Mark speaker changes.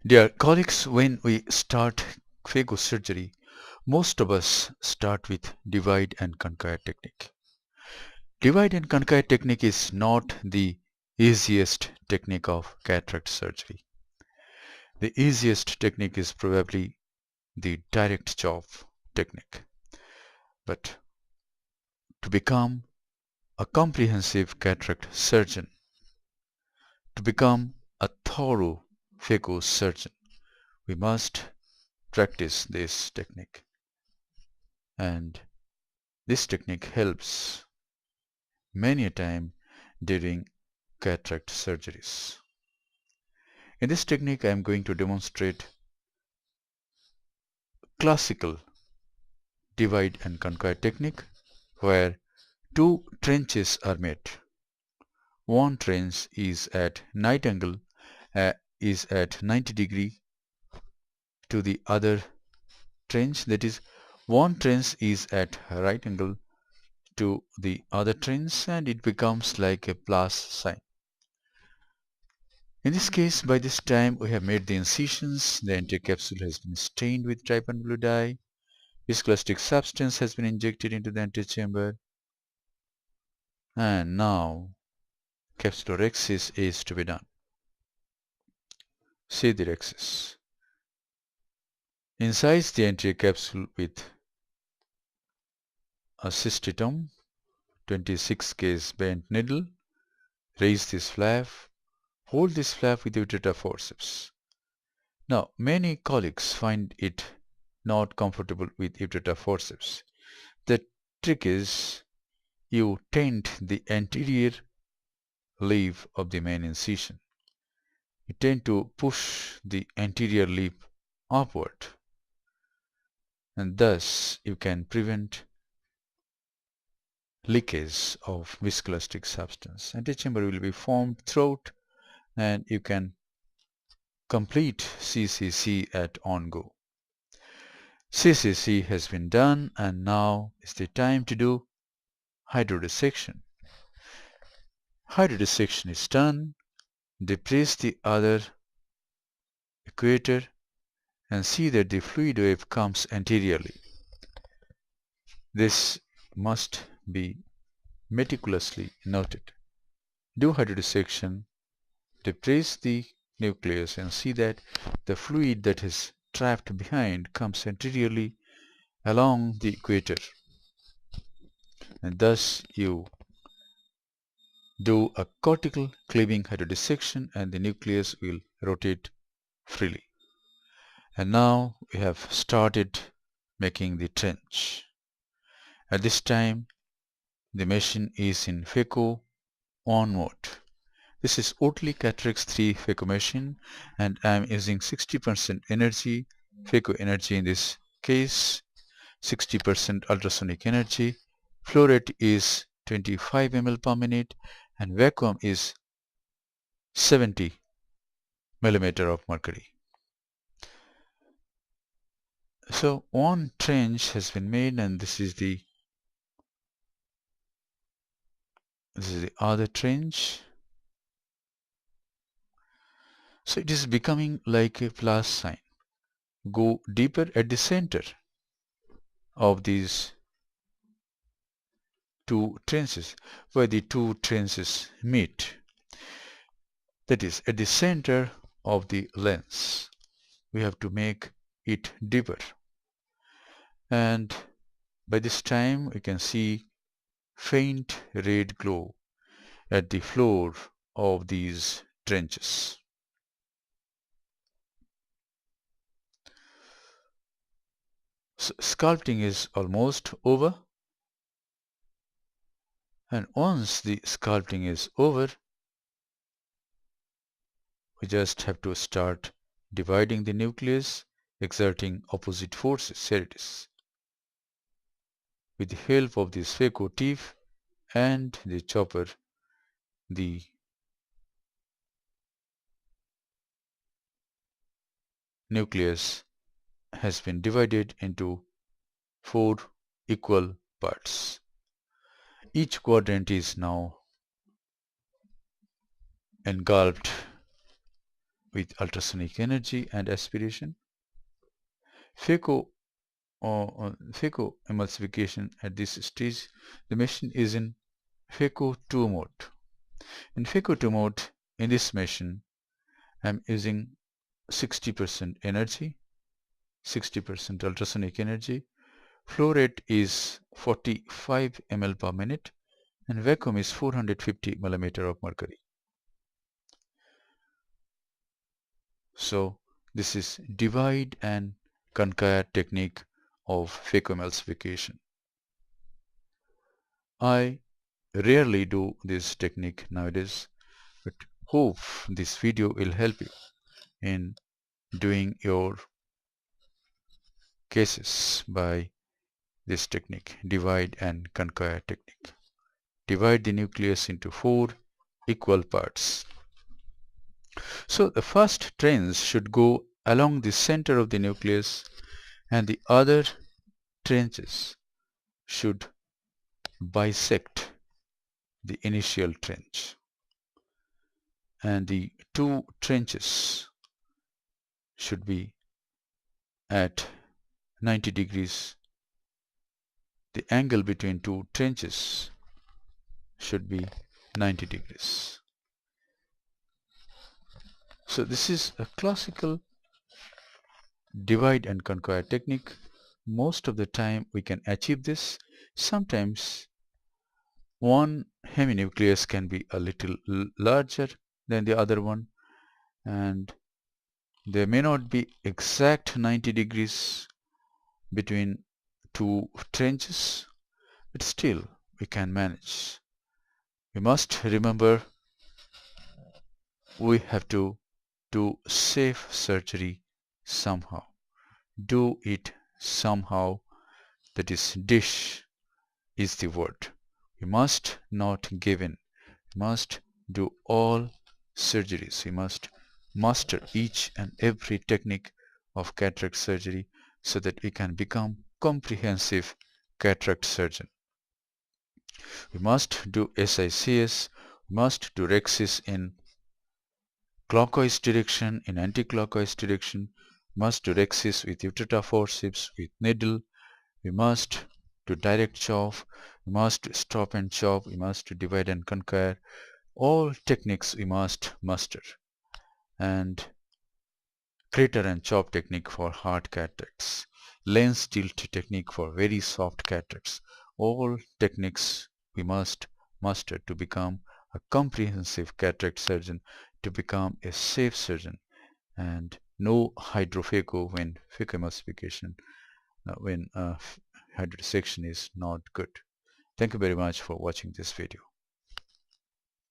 Speaker 1: Dear colleagues, when we start phaco surgery, most of us start with divide and conquer technique. Divide and conquer technique is not the easiest technique of cataract surgery. The easiest technique is probably the direct chop technique. But to become a comprehensive cataract surgeon, to become a thorough phaco surgeon, we must practice this technique. And this technique helps many a time during cataract surgeries. In this technique, I am going to demonstrate classical divide and conquer technique where two trenches are made. One trench is at night angle is at 90 degree to the other trench, that is one trench is at right angle to the other trench, and it becomes like a plus sign. In this case, by this time we have made the incisions, the anterior capsule has been stained with trypan blue dye, viscoelastic substance has been injected into the antechamber, and now capsulorhexis is to be done. See the rhexis. Incise the anterior capsule with a cystitum 26 case bent needle. Raise this flap. Hold this flap with ureter forceps. Now, many colleagues find it not comfortable with ureter forceps. The trick is you tend the anterior leaf of the main incision. You tend to push the anterior leaf upward, and thus you can prevent leakage of viscoelastic substance. Antechamber will be formed throughout, and you can complete CCC at on-go. CCC has been done, and now is the time to do hydrodissection. Hydrodissection is done. Depress the other equator and see that the fluid wave comes anteriorly. This must be meticulously noted. Do hydrodissection, depress the nucleus and see that the fluid that is trapped behind comes anteriorly along the equator, and thus you do a cortical cleaving hydrodissection and the nucleus will rotate freely. And now we have started making the trench. At this time the machine is in phaco on mode. This is Oatley Cataracts 3 phaco machine, and I am using 60% energy, phaco energy in this case, 60% ultrasonic energy. Flow rate is 25 ml per minute and vacuum is 70 millimeter of mercury. So one trench has been made, and this is the other trench. So it is becoming like a plus sign. Go deeper at the center of these two trenches, where the two trenches meet. That is, at the center of the lens. We have to make it deeper. And by this time we can see faint red glow at the floor of these trenches. So sculpting is almost over, and once the sculpting is over, we just have to start dividing the nucleus, exerting opposite forces. Here it is. With the help of this phaco teeth and the chopper, the nucleus has been divided into 4 equal parts. Each quadrant is now engulfed with ultrasonic energy and aspiration. Phaco at this stage, the machine is in Phaco 2 mode. In Phaco 2 mode, in this machine, I'm using 60% energy, 60% ultrasonic energy. Flow rate is 45 ml per minute and vacuum is 450 millimeter of mercury. So this is divide and conquer technique of phacoemulsification. I rarely do this technique nowadays, but hope this video will help you in doing your cases by this technique, divide and conquer technique. Divide the nucleus into 4 equal parts. So the first trains should go along the center of the nucleus and the other trenches should bisect the initial trench, and the two trenches should be at 90 degrees. The angle between two trenches should be 90 degrees. So this is a classical divide and conquer technique. Most of the time we can achieve this. Sometimes one heminucleus can be a little larger than the other one, and there may not be exact 90 degrees between two trenches, but still we can manage. We must remember we have to do safe surgery somehow. Do it somehow. That is, dish is the word. We must not give in. We must do all surgeries. We must master each and every technique of cataract surgery so that we can become comprehensive cataract surgeon. We must do SICS, we must do Rexis in clockwise direction, in anti-clockwise direction, must do Rexis with Utrata forceps, with needle, we must do direct chop, we must stop and chop, we must divide and conquer. All techniques we must master. And crater and chop technique for hard cataracts, lens tilt technique for very soft cataracts. All techniques we must master to become a comprehensive cataract surgeon, to become a safe surgeon, and no hydrophaco when phacoemulsification, when hydrodissection is not good. Thank you very much for watching this video.